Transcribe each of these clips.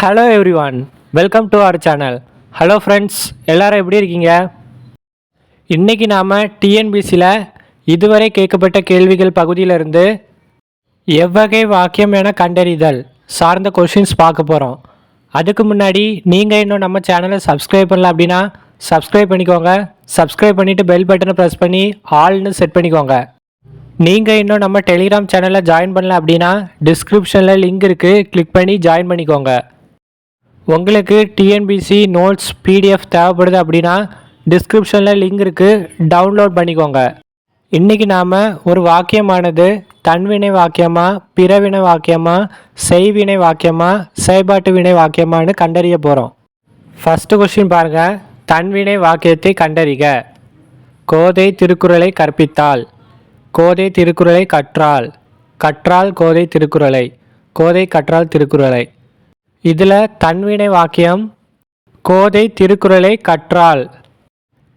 Hello everyone, welcome to our channel. Hello friends, எல்லாரும் எப்படி இருக்கீங்க? இன்றைக்கி நாம் டிஎன்பிசியில் இதுவரை கேட்கப்பட்ட கேள்விகள் பகுதியிலிருந்து எவ்வகை வாக்கியம் என கண்டறிதல் சார்ந்த கொஷின்ஸ் பார்க்க போகிறோம். அதுக்கு முன்னாடி நீங்கள் இன்னும் நம்ம சேனலை சப்ஸ்கிரைப் பண்ணல அப்படின்னா சப்ஸ்கிரைப் பண்ணிக்கோங்க. சப்ஸ்கிரைப் பண்ணிவிட்டு பெல் பட்டனை ப்ரெஸ் பண்ணி ஆல்னு செட் பண்ணிக்கோங்க. நீங்கள் இன்னும் நம்ம டெலிகிராம் சேனலில் ஜாயின் பண்ணல அப்படின்னா டிஸ்கிரிப்ஷனில் லிங்க் இருக்குது, கிளிக் பண்ணி ஜாயின் பண்ணிக்கோங்க. உங்களுக்கு டிஎன்பிசி நோட்ஸ் பிடிஎஃப் தேவைப்படுது அப்படின்னா டிஸ்கிரிப்ஷனில் லிங்க் இருக்குது, டவுன்லோட் பண்ணிக்கோங்க. இன்றைக்கி நாம் ஒரு வாக்கியமானது தன்வினை வாக்கியமா, பிறவினை வாக்கியமா, செய்வினை வாக்கியமா, செயல்பாட்டு வினை வாக்கியமானு கண்டறிய போகிறோம். ஃபஸ்ட்டு கொஸ்டின் பாருங்கள். தன்வினை வாக்கியத்தை கண்டறிக. கோதை திருக்குறளை கற்பித்தாள். கோதை திருக்குறளை கற்றாள். கற்றாள் கோதை திருக்குறளை. கோதை கற்றாள் திருக்குறளை. இதில் தன்வினை வாக்கியம் கோதை திருக்குறளை கற்றாள்.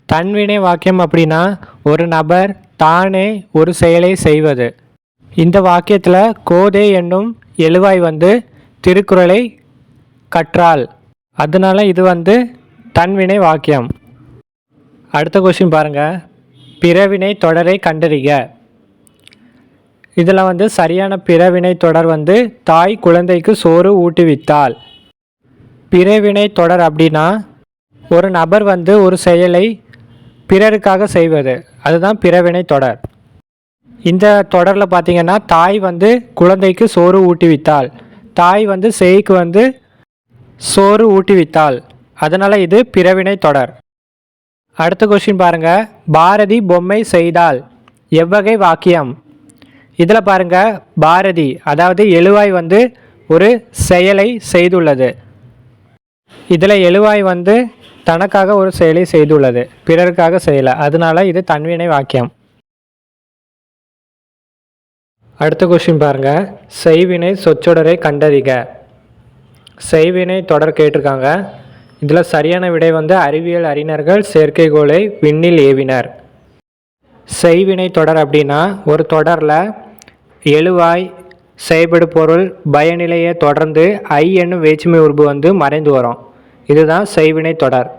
தன்வினை வாக்கியம் அப்படின்னா ஒரு நபர் தானே ஒரு செயலை செய்வது. இந்த வாக்கியத்தில் கோதை என்னும் எழுவாய் திருக்குறளை கற்றாள், அதனால் இது தன்வினை வாக்கியம். அடுத்த கொஸ்டின் பாருங்கள். பிறவினை தொடரை கண்டறிக. இதில் சரியான பிறவினை தொடர் தாய் குழந்தைக்கு சோறு ஊட்டுவித்தாள். பிறவினை தொடர் அப்படின்னா ஒரு நபர் ஒரு செயலை பிறருக்காக செய்வது, அதுதான் பிறவினை தொடர். இந்த தொடரில் பார்த்திங்கன்னா தாய் குழந்தைக்கு சோறு ஊட்டுவித்தாள். தாய் சேய்க்கு சோறு ஊட்டுவித்தாள், அதனால் இது பிறவினை தொடர். அடுத்த கொஸ்டின் பாருங்கள். பாரதி பொம்மை செய்தாள். எவ்வகை வாக்கியம்? இதில் பாருங்கள், பாரதி அதாவது எழுவாய் ஒரு செயலை செய்துள்ளது. இதில் எழுவாய் தனக்காக ஒரு செயலை செய்துள்ளது, பிறருக்காக செய்யலை, அதனால் இது தன்வினை வாக்கியம். அடுத்த கொஸ்டின் பாருங்கள். செய்வினை சொற்றொடரை கண்டறிக. செய்வினை தொடர் கேட்டிருக்காங்க. இதில் சரியான விடை அறிவியல் அறிஞர்கள் செயற்கைக்கோளை விண்ணில் ஏவினர். செய்வினை தொடர் அப்படின்னா ஒரு தொடரில் எழுவாய், செயல்படு பொருள், பயனிலையை தொடர்ந்து ஐ என்னும் வேற்றுமை உருபு மறைந்து வரும். இதுதான் செய்வினை தொடர்.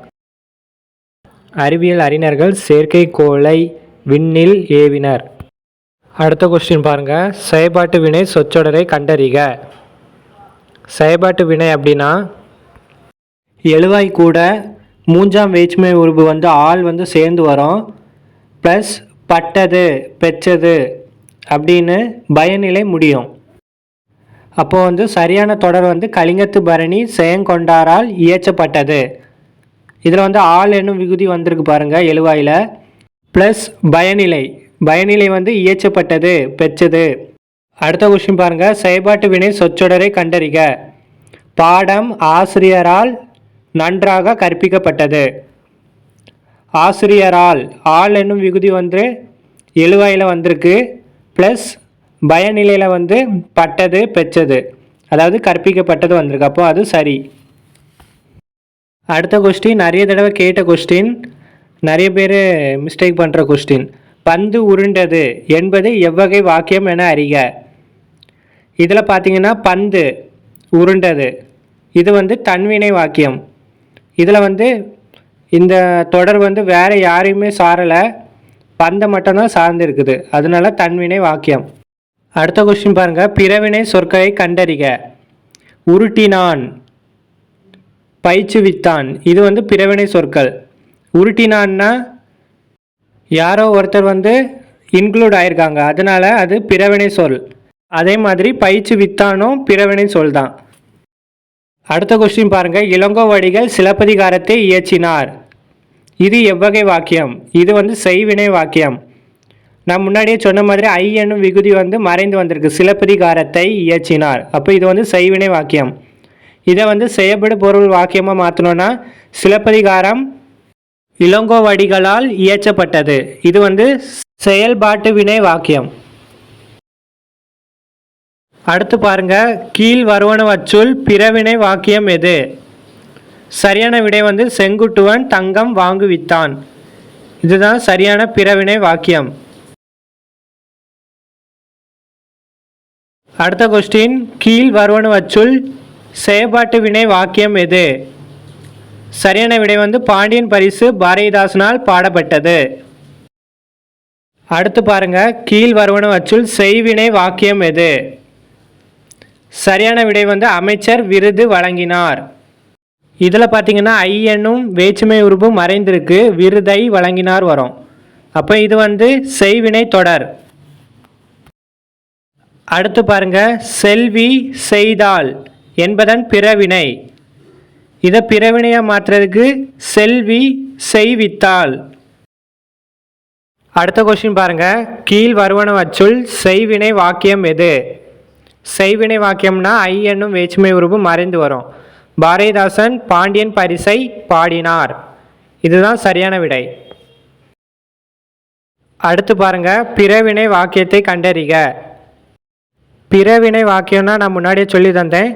அறிவியல் அறிஞர்கள் செயற்கைக்கோளை விண்ணில் ஏவினர். அடுத்த கொஸ்டின் பாருங்கள். செயல்பாட்டு வினை சொற்றொடரை கண்டறிக. செயல்பாட்டு வினை அப்படின்னா எழுவாய் கூட மூன்றாம் வேற்றுமை உருபு ஆள் சேர்ந்து வரும், ப்ளஸ் பட்டது பெற்றது அப்படின்னு பயனிலை முடியும். அப்போது சரியான தொடர் கலிங்கத்து பரணி செயங்கொண்டாரால் இயற்றப்பட்டது. இதில் ஆள் என்னும் விகுதி வந்திருக்கு பாருங்கள் எழுவாயில், ப்ளஸ் பயனிலை. பயனிலை இயற்றப்பட்டது பெற்றது. அடுத்த கொஸ்டின் பாருங்கள். செயல்பாட்டு வினை சொற்றொடரை கண்டறிக. பாடம் ஆசிரியரால் நன்றாக கற்பிக்கப்பட்டது. ஆசிரியரால் ஆள் என்னும் விகுதி எழுவாயில் வந்திருக்கு, ப்ளஸ் பயனிலையில் பட்டது பெற்றது, அதாவது கற்பிக்கப்பட்டது வந்திருக்கு. அப்போ அது சரி. அடுத்த கொஸ்டின் நிறைய தடவை கேட்ட கொஸ்டின், நிறைய பேர் மிஸ்டேக் பண்ணுற கொஸ்டின். பந்து உருண்டது என்பது எவ்வகை வாக்கியம் என அறிக. இதில் பார்த்தீங்கன்னா பந்து உருண்டது இது தன்வினை வாக்கியம். இதில் இந்த தொடர் வேறு யாரையுமே சாரலை, பந்தை மட்டும்தான் சார்ந்து இருக்குது, அதனால தன்வினை வாக்கியம். அடுத்த கொஸ்டின் பாருங்கள். பிறவினை சொற்களை கண்டறிக. உருட்டினான், பயிற்றுவித்தான், இது பிறவினை சொற்கள். உருட்டினான்னா யாரோ ஒருத்தர் இன்க்ளூட் ஆயிருக்காங்க, அதனால் அது பிறவினை சொல். அதே மாதிரி பயிற்றுவித்தானும் பிறவினை சொல் தான். அடுத்த கொஸ்டின் பாருங்கள். இளங்கோவடிகள் சிலப்பதிகாரத்தை இயற்றினார். இது எவ்வகை வாக்கியம்? இது செய்வினை வாக்கியம். நான் முன்னாடியே சொன்ன மாதிரி ஐ என்னும் விகுதி மறைந்து வந்திருக்கு, சிலப்பதிகாரத்தை இயற்றினார். அப்போ இது செய்வினை வாக்கியம். இதை செயல்படு பொருள் வாக்கியமாக மாற்றணும்னா சிலப்பதிகாரம் இளங்கோவடிகளால் இயற்றப்பட்டது. இது செயல்பாட்டு வினை வாக்கியம். அடுத்து பாருங்க. கீழ் வருவனவற்றுள் பிறவினை வாக்கியம் எது? சரியான விடை செங்குட்டுவன் தங்கம் வாங்குவித்தான். இதுதான் சரியான பிறவினை வாக்கியம். அடுத்த கொஸ்டின். கீழ் வருவனவற்றுள் செயல்பாட்டு வினை வாக்கியம் எது? சரியான விடை வந்து பாண்டியன் பரிசு பாரதிதாசனால் பாடப்பட்டது. அடுத்து பாருங்க, கீழ் வருவனவற்றுள் செய்வினை வாக்கியம் எது? சரியான விடை வந்து அமைச்சர் விருது வழங்கினார். இதில் பார்த்தீங்கன்னா ஐ என்னும் வேற்றுமை உருபு மறைந்திருக்கு, விருதை வழங்கினார் வரும். அப்போ இது வந்து செய்வினை தொடர். அடுத்து பாருங்க, செல்வி செய்தாள் என்பதன் பிறவினை. இதை பிறவினையாக மாற்றுறதுக்கு செல்வி செய்வித்தாள். அடுத்த கொஸ்டின் பாருங்க, கீழ் வருவனவற்றுள் செய்வினை வாக்கியம் எது? செய்வினை வாக்கியம்னா ஐ என்னும் வேற்றுமை உருவு மறைந்து வரும். பாரதிதாசன் பாண்டியன் பரிசை பாடினார். இதுதான் சரியான விடை. அடுத்து பாருங்க, பிறவினை வாக்கியத்தை கண்டறிக. பிறவினை வாக்கியம்னா நான் முன்னாடியே சொல்லி தந்தேன்,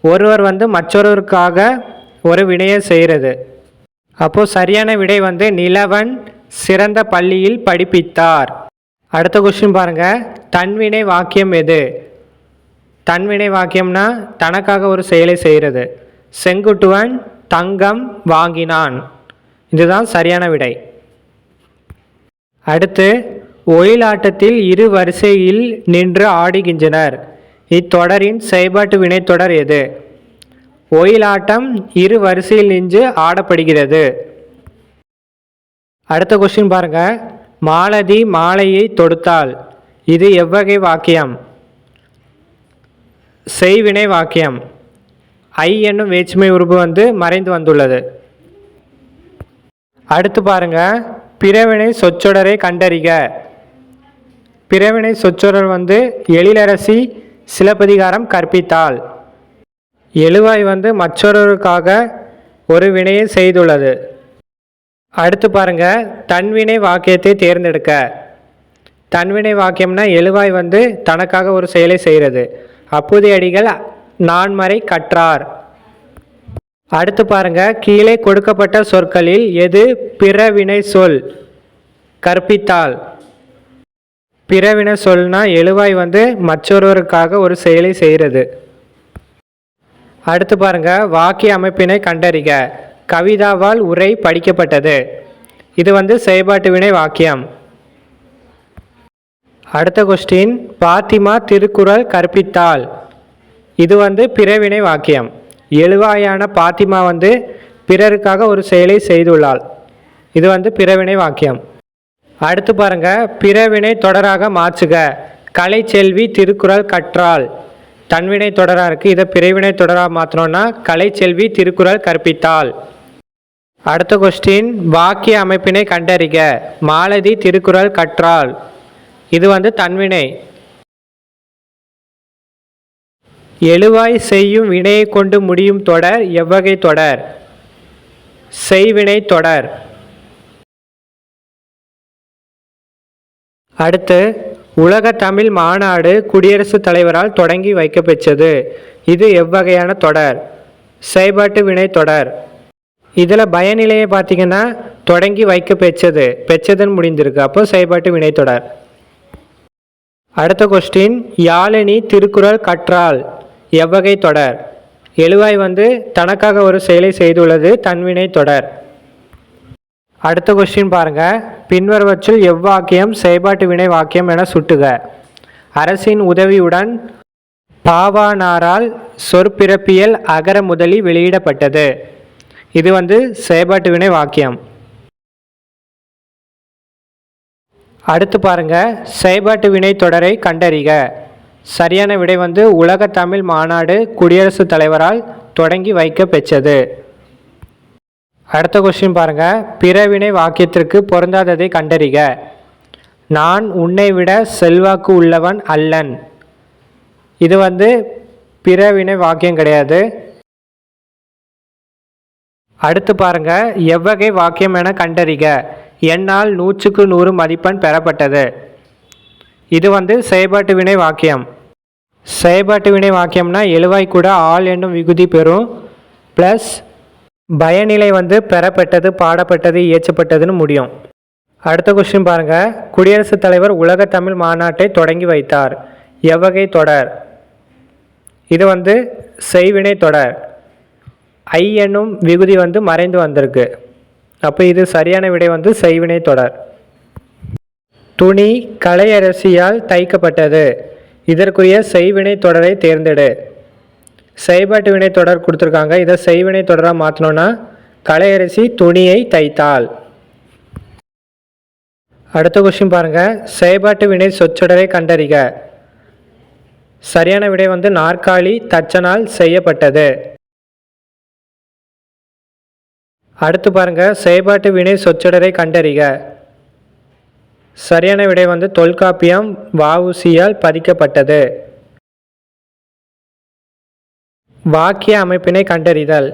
ஒருவர் வந்து மற்றொருவருக்காக ஒரு வினையை செய்கிறது. அப்போது சரியான விடை வந்து நிலவன் சிறந்த பள்ளியில் படிப்பித்தார். அடுத்த கொஸ்டின் பாருங்க, தன்வினை வாக்கியம் எது? தன்வினை வாக்கியம்னா தனக்காக ஒரு செயலை செய்கிறது. செங்குட்டுவன் தங்கம் வாங்கினான். இதுதான் சரியான விடை. அடுத்து, ஒயிலாட்டத்தில் இரு வரிசையில் நின்று ஆடுகின்றனர். இத்தொடரின் செயல்பாட்டு வினைத்தொடர் எது? ஒயிலாட்டம் இரு வரிசையில் நின்று ஆடப்படுகிறது. அடுத்த கொஸ்டின் பாருங்க, மாலதி மாலையை தொடுத்தாள். இது எவ்வகை வாக்கியம்? செய்வினை வாக்கியம். ஐ என்னும் வேற்றுமை உருபு வந்து மறைந்து வந்துள்ளது. அடுத்து பாருங்க, பிறவினை சொற்றொடரை கண்டறிக. பிறவினை சொற்றொடர் வந்து எழிலரசி சிலப்பதிகாரம் கற்பித்தாள். எழுவாய் வந்து மற்றொருவருக்காக ஒரு வினையை செய்துள்ளது. அடுத்து பாருங்க, தன்வினை வாக்கியத்தை தேர்ந்தெடுக்க. தன்வினை வாக்கியம்னா எழுவாய் வந்து தனக்காக ஒரு செயலை செய்கிறது. அப்புதியடிகள் நான்மறை கற்றார். அடுத்து பாருங்க, கீழே கொடுக்கப்பட்ட சொற்களில் எது பிறவினை சொல்? கற்பித்தாள். பிறவினை சொல்னா எழுவாய் வந்து மற்றொருவருக்காக ஒரு செயலை செய்கிறது. அடுத்து பாருங்க, வாக்கிய அமைப்பினை கண்டறிக. கவிதாவால் உரை படிக்கப்பட்டது. இது வந்து செயல்பாட்டு வினை வாக்கியம். அடுத்த கொஸ்டின், பாத்திமா திருக்குறள் கற்பித்தாள். இது வந்து பிறவினை வாக்கியம். எழுவாயான பாத்திமா வந்து பிறருக்காக ஒரு செயலை செய்துள்ளாள். இது வந்து பிறவினை வாக்கியம். அடுத்து பாருங்க, பிறவினை தொடராக மாற்றுக. கலைச்செல்வி திருக்குறள் கற்றாள். தன்வினை தொடராக இருக்குது, இதை பிறவினை தொடராக மாற்றணும்னா கலைச்செல்வி திருக்குறள் கற்பித்தாள். அடுத்த கொஸ்டின், வாக்கிய அமைப்பினை கண்டறிக. மாலதி திருக்குறள் கற்றாள். இது வந்து தன்வினை. எழுவாய் செய்யும் வினையை கொண்டு முடியும் தொடர் எவ்வகை தொடர்? செய்வினை தொடர். அடுத்து, உலக தமிழ் மாநாடு குடியரசுத் தலைவரால் தொடங்கி வைக்கப்பெற்றது. இது எவ்வகையான தொடர்? செயல்பாட்டு வினை தொடர். இதில் பயனிலையை பார்த்தீங்கன்னா தொடங்கி வைக்க பெற்றதுன்னு முடிந்திருக்கு. அப்போ செயல்பாட்டு வினை தொடர். அடுத்த கொஸ்டின், யாழினி திருக்குறள் கற்றாள். எவ்வகை தொடர்? எழுவாய் வந்து தனக்காக ஒரு செயலை செய்துள்ளது, தன்வினை தொடர். அடுத்த கொஸ்டின் பாருங்க, பின்வருவற்றுள் எவ்வாக்கியம் செயல்பாட்டு வினை வாக்கியம் என சுட்டுக. அரசின் உதவியுடன் பாவாணரால் சொற்பிறப்பியல் அகர முதலி வெளியிடப்பட்டது. இது வந்து செயல்பாட்டு வினை வாக்கியம். அடுத்து பாருங்க, செயல்பாட்டு வினை தொடரை கண்டறிக. சரியான விடை வந்து உலக தமிழ் மாநாடு குடியரசுத் தலைவரால் தொடங்கி வைக்க பெற்றது. அடுத்த கொஸ்டின் பாருங்க, பிறவினை வாக்கியத்திற்கு பொருந்தாததை கண்டறிக. நான் உன்னை விட செல்வாக்கு உள்ளவன் அல்லன். இது வந்து பிறவினை வாக்கியம் கிடையாது. அடுத்து பாருங்க, எவ்வகை வாக்கியம் என கண்டறிக. என்னால் 100க்கு 100 மதிப்பெண் பெறப்பட்டது. இது வந்து செயல்பாட்டு வினை வாக்கியம். செயல்பாட்டு வினை வாக்கியம்னா எழுவாய் கூட ஆள் என்னும் விகுதி பெறும், ப்ளஸ் பயனிலை வந்து பெறப்பட்டது, பாடப்பட்டது, இயற்றப்பட்டதுன்னு முடியும். அடுத்த கொஸ்டின் பாருங்க, குடியரசுத் தலைவர் உலக தமிழ் மாநாட்டை தொடங்கி வைத்தார். எவ்வகை தொடர்? இது வந்து செய்வினை தொடர். ஐ என்னும் விகுதி வந்து மறைந்து வந்திருக்கு. அப்போ இது சரியான விடை வந்து செய்வினை தொடர். துணி கலையரசியால் தைக்கப்பட்டது. இதற்குரிய செய்வினை தொடரை தேர்ந்தெடு. செயல்பாட்டு வினை தொடர் கொடுத்துருக்காங்க. இதை செய்வினை தொடராக மாற்றணும்னா கலையரசி துணியை தைத்தாள். அடுத்த கொஸ்டின் பாருங்க. செயல்பாட்டு வினை சொற்றொடரை கண்டறிக. சரியான விடை வந்து நாற்காலி தச்சனால் செய்யப்பட்டது. அடுத்து பாருங்க. செயல்பாட்டு வினை சொற்றொடரை கண்டறிக. சரியான விடை வந்து தொல்காப்பியம் வ.உ.சியால் பதிக்கப்பட்டது. வாக்கிய அமைப்பினை கண்டறிதல்.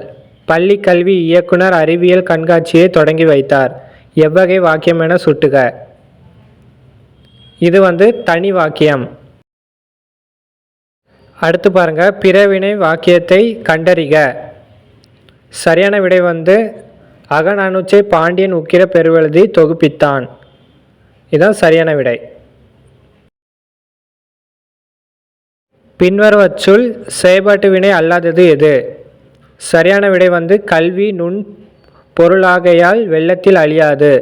பள்ளி கல்வி இயக்குனர் அறிவியல் கண்காட்சியை தொடங்கி வைத்தார். எவ்வகை வாக்கியம் என சுட்டுக. இது வந்து தனி வாக்கியம். அடுத்து பாருங்க. பிறவினை வாக்கியத்தை கண்டறிக. சரியான விடை வந்து அகநானூற்றை பாண்டியன் உக்கிர பெருவெழுதி தொகுப்பித்தான். இதுதான் சரியான விடை. பின்வருவற்றுள் செயல்பாட்டு வினை அல்லாதது எது? சரியான விடை வந்து கல்வி நுண் பொருளாகையால் வெள்ளத்தில் அழியாது.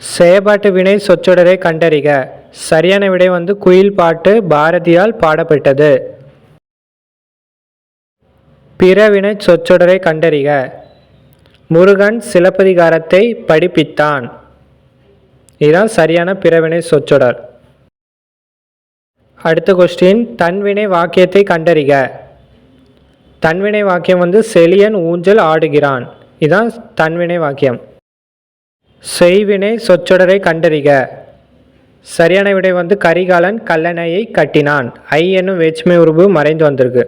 செயல்பாட்டு வினை சொற்றொடரை கண்டறிக. சரியான விடை வந்து குயில் பாட்டு பாரதியால் பாடப்பட்டது. பிறவினை சொற்றொடரை கண்டறிக. முருகன் சிலப்பதிகாரத்தை படிப்பித்தான். இதுதான் சரியான பிறவினை சொற்றொடர். அடுத்த கொஸ்டின். தன்வினை வாக்கியத்தை கண்டறிக. தன்வினை வாக்கியம் வந்து செழியன் ஊஞ்சல் ஆடுகிறான். இதுதான் தன்வினை வாக்கியம். செய்வினை சொற்றொடரை கண்டறிக. சரியான விடை வந்து கரிகாலன் கல்லணையை கட்டினான். ஐ என்னும் வேற்றுமை உருபு மறைந்து வந்திருக்கு.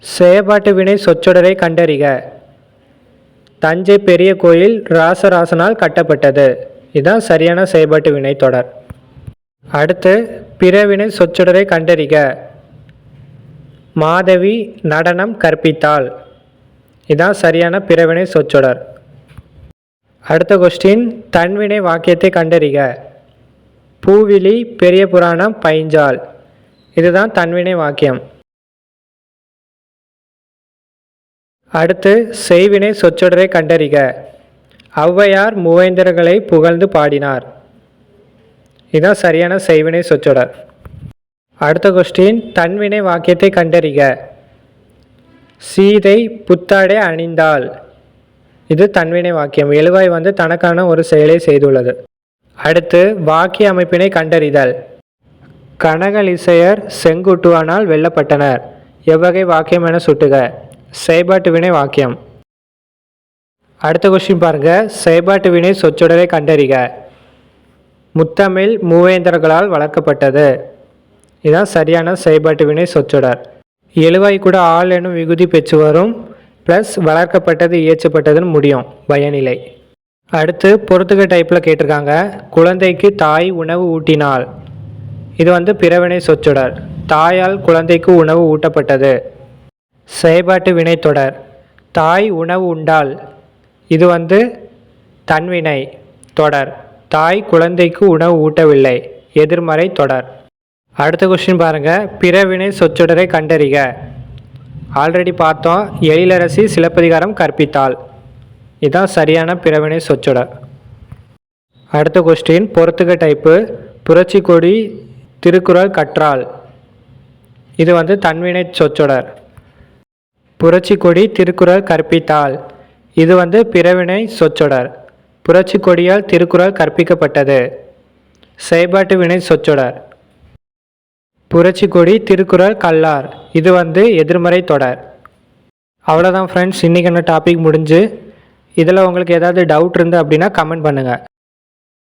செயல்பாட்டு வினை சொற்றொடரை கண்டறிக. தஞ்சை பெரிய கோயில் ராசராசனால் கட்டப்பட்டது. இதுதான் சரியான செயல்பாட்டு வினை தொடர். அடுத்து பிறவினை சொற்றொடரை கண்டறிக. மாதவி நடனம் கற்பித்தாள். இதுதான் சரியான பிறவினை சொற்றொடர். அடுத்த கொஸ்டின். தன்வினை வாக்கியத்தை கண்டறிக. பூவிலி பெரிய புராணம் பைஞ்சாள். இதுதான் தன்வினை வாக்கியம். அடுத்து செய்வினை சொற்றொடரை கண்டறிக. ஔவையார் மூவேந்தர்களை புகழ்ந்து பாடினார். இதுதான் சரியான செய்வினை சொற்றொடர். அடுத்த கொஸ்டின். தன்வினை வாக்கியத்தை கண்டறிக. சீதை புத்தாடை அணிந்தாள். இது தன்வினை வாக்கியம். எழுவாய் வந்து தனக்கான ஒரு செயலை செய்துள்ளது. அடுத்து வாக்கிய அமைப்பினை கண்டறிதல். கனகலிசையர் செங்குட்டுவனால் வெல்லப்பட்டனர். எவ்வகை வாக்கியம் என சுட்டுக. செயல்பாட்டு வினை வாக்கியம். அடுத்த கொஸ்டின் பாருங்க. செயல்பாட்டு வினை சொற்றொடரை கண்டறிக. முத்தமிழ் மூவேந்தர்களால் வளர்க்கப்பட்டது. இதுதான் சரியான செயல்பாட்டு வினை சொற்றொடர். எழுவாய் கூட ஆள் எனும் விகுதி பெற்று வரும். ப்ளஸ் வளர்க்கப்பட்டது இயற்றப்பட்டதுன்னு முடியும் பயனிலை. அடுத்து பொறுத்துக டைப்பில் கேட்டிருக்காங்க. குழந்தைக்கு தாய் உணவு ஊட்டினாள். இது வந்து பிறவினை சொற்றொடர். தாயால் குழந்தைக்கு உணவு ஊட்டப்பட்டது. செயல்பாட்டு வினை தொடர். தாய் உணவு உண்டாள். இது வந்து தன்வினை தொடர். தாய் குழந்தைக்கு உணவு ஊட்டவில்லை. எதிர்மறை தொடர். அடுத்த கொஸ்டின் பாருங்க. பிறவினை சொற்றொடரை கண்டறிக. ஆல்ரெடி பார்த்தோம். எழிலரசி சிலப்பதிகாரம் கற்பித்தாள். இதுதான் சரியான பிறவினை சொற்றொடர். அடுத்த கொஸ்டின் பொறுத்துக டைப்பு. புரட்சி கொடி திருக்குறள் கற்றாள். இது வந்து தன்வினை சொற்றொடர். புரட்சி கொடி திருக்குறள் கற்பித்தாள். இது வந்து பிறவினை சொற்றொடர். புரட்சி கொடியால் திருக்குறள் கற்பிக்கப்பட்டது. செயல்பாட்டு வினை சொற்றொடர். புரட்சி கொடி திருக்குறள் கல்லார். இது வந்து எதிர்மறை தொடர். அவ்வளோதான் ஃப்ரெண்ட்ஸ். இன்றைக்கான டாபிக் முடிஞ்சு. இதில் உங்களுக்கு ஏதாவது டவுட் இருந்து அப்படின்னா கமெண்ட் பண்ணுங்கள்.